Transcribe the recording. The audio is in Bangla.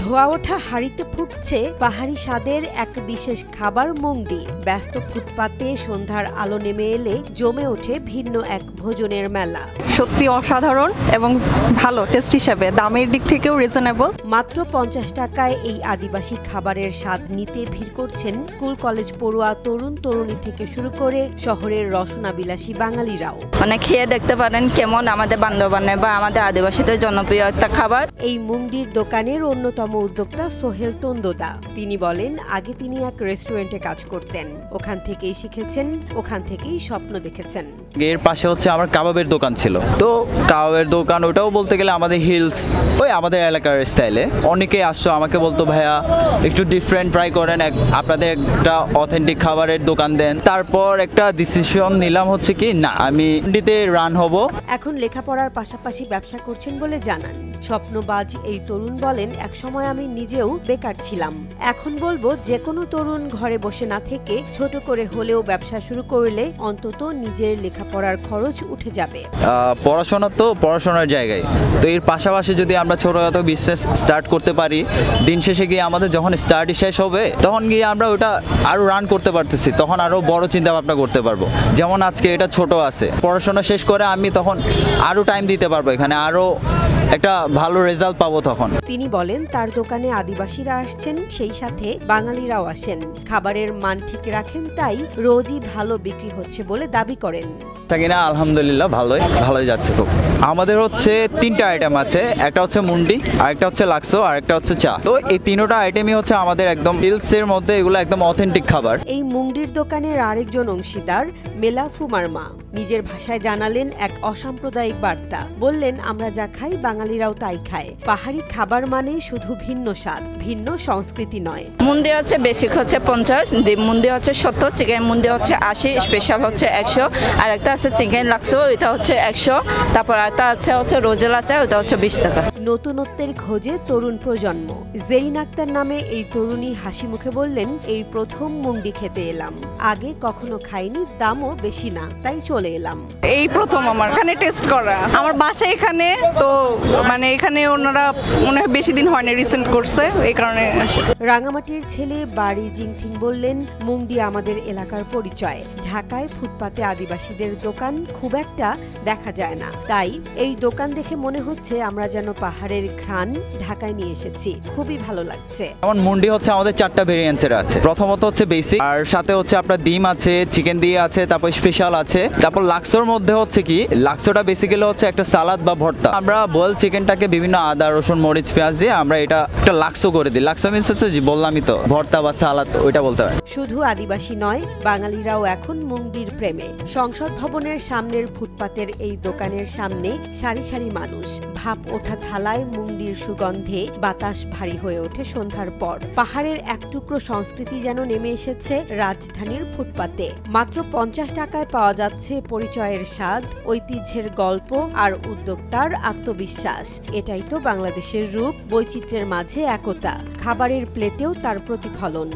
ধোয়া ওঠা হাঁড়িতে ফুটছে পাহাড়ি স্বাদের এক বিশেষ খাবার মুংডি। ব্যস্ত ফুটপাতে সন্ধ্যার আলো নেমে এলে জমে ওঠে ভিন্ন এক ভোজনের মেলা। সত্যি অসাধারণ এবং ভালো টেস্ট হিসেবে, দামের দিক থেকেও রিজনেবল। মাত্র 50 টাকায় এই আদিবাসী খাবারের স্বাদ নিতে ভিড় করছেন স্কুল কলেজ পড়ুয়া তরুণ তরুণী থেকে শুরু করে শহরের রসনাবিলাসী বাঙালিরাও। মানে খেয়ে দেখতে পারেন কেমন আমাদের বান্দরবানে বা আমাদের আদিবাসীদের জনপ্রিয় একটা খাবার। এই মুংডির দোকানের অন্যতম উদ্যোক্তা সোহেল তন্দোদা। তিনি বলেন, আগে তিনি এক রেস্টুরেন্টে কাজ করতেন, ওখান থেকেই শিখেছেন, ওখান থেকেই স্বপ্ন দেখেছেন। এর পাশে হচ্ছে আমার কাবাবের দোকান ছিল, তো কাবাবের দোকান ওটাও বলতে গেলে আমাদের হিলস, ওই আমাদের এলাকার স্টাইলে। অনেকেই আসছো আমাকে বলতো, ভাইয়া একটু ডিফারেন্ট ট্রাই করেন, আপনাদের একটা অথেন্টিক খাবারের দোকান দেন। তারপর একটা ডিসিশন নিলাম হচ্ছে কি না, আমি মুংডিতে রান হব। এখন লেখাপড়ার পাশাপাশি ব্যবসা করছেন বলে জানান। স্বপ্নবাজ এই তরুণ বলেন, একসময় আমি নিজেও বেকার ছিলাম, এখন বলবো যে কোনো তরুণ ঘরে বসে না থেকে ছোট করে হলেও ব্যবসা শুরু করলে অন্তত নিজের লেখাপড়ার খরচ উঠে যাবে। পড়াশোনা তো পড়াশোনার জায়গায়, তো এর পাশাপাশি যদি আমরা ছোটখাটো বিজনেস স্টার্ট করতে পারি, দিন শেষে গিয়ে আমাদের যখন স্টাডি শেষ হবে তখন গিয়ে আমরা ওটা আরো রান করতে পারতেছি, তখন আরো বড় চিন্তা ভাবনা করতে পারবো। যেমন আজকে এটা ছোট আছে, পড়াশোনা শেষ করে আমি তখন আরো টাইম দিতে পারবো, এখানে আরো একটা ভালো রেজাল্ট পাবো তখন। তিনি বলেন, তার দোকানে আদিবাসীরা আসছেন, সেই সাথে বাঙালিরাও আসেন, খাবারের মান ঠিক রাখেন, তাই রোজই ভালো বিক্রি হচ্ছে বলে দাবি করেন। কিনা আলহামদুলিল্লাহ ভালোই যাচ্ছে খুব। আমাদের হচ্ছে 3টা আইটেম আছে, একটা হচ্ছে মুন্ডি, আরেকটা হচ্ছে লাক্সো, আর একটা হচ্ছে চা। তো এই 3টা আইটেমই হচ্ছে আমাদের একদম হিলসের মধ্যে, এগুলো একদম অথেন্টিক খাবার। এই মুংডির দোকানের আরেকজন অংশীদার মেলা ফুমারমা নিজের ভাষায় জানালেন এক অসাম্প্রদায়িক বার্তা। বললেন, আমরা যা খাই বাঙালিরাও তাই খায়। পাহাড়ি খাবার মানে শুধু ভিন্ন স্বাদ, ভিন্ন সংস্কৃতি নয়। মুন্ডি হচ্ছে বেসিক হচ্ছে 50, মুন্ডি হচ্ছে 70, চিকেন মুন্ডি হচ্ছে 80, স্পেশাল হচ্ছে 100, আর একটা আছে চিকেন লাক্সো, এটা হচ্ছে 100, তারপর একটা হচ্ছে রোজেলা চা, ওটা হচ্ছে 20 টাকা। নতুনত্বের খোঁজে তরুণ প্রজন্ম। জেরিন আক্তার নামে এই তরুণী হাসি মুখে বললেন, এই প্রথম মুংডি খেতে এলাম, আগে কখনো খাইনি, দামও বেশি না, তাই চলে এলাম। এই প্রথম আমার এখানে টেস্ট করা। আমার বাসা এখানে, তো মানে এখানে ওনারা মনে হয় বেশি দিন হয়নি, রিসেন্ট করছে, এই কারণে। রাঙামাটির ছেলে বাড়ি জিংথিং বললেন, মুংডি আমাদের এলাকার পরিচয়। ঢাকায় ফুটপাতে আদিবাসীদের দোকান খুব একটা দেখা যায় না, তাই এই দোকান দেখে মনে হচ্ছে আমরা যেন পাহাড়ের ঘ্রাণ ঢাকায় নিয়ে এসেছি। খুবই ভালো লাগছে। যেমন মুন্ডি হচ্ছে আমাদের 4টা ভেরিয়েন্টসের আছে। প্রথমত হচ্ছে বেসিক, আর সাথে হচ্ছে আপনার ডিম আছে, চিকেন দিয়ে আছে, তারপর স্পেশাল আছে। তারপর লাক্সোর মধ্যে হচ্ছে কি, লাক্সোটা বেসিক্যালি হচ্ছে একটা সালাদ বা ভর্তা। আমরা বয়েল চিকেনটাকে বিভিন্ন আদা রসুন মরিচ পেঁয়াজ দিয়ে আমরা এটা একটা লাক্সো করে দিই। লাক্সো মিন্স হচ্ছে, বললামই তো, ভর্তা বা সালাদ, ওইটা বলতে হয়। শুধু আদিবাসী নয়, বাঙালিরাও এখন মুংডির প্রেমে। সংসদ ভবনের সামনের ফুটপাতের এই দোকানের সামনে সারি সারি মানুষ। ভাপ ওঠা থালায় মুংডির সুগন্ধে বাতাস ভারী হয়ে ওঠে সন্ধ্যার পর। পাহাড়ের এক টুকরো সংস্কৃতি যেন নেমে এসেছে রাজধানীর ফুটপাতে। মাত্র 50 টাকায় পাওয়া যাচ্ছে পরিচয়ের স্বাদ, ঐতিহ্যের গল্প আর উদ্যোক্তার আত্মবিশ্বাস। এটাই তো বাংলাদেশের রূপ, বৈচিত্র্যের মাঝে একতা। খাবারের প্লেটেও তার প্রতিফলন।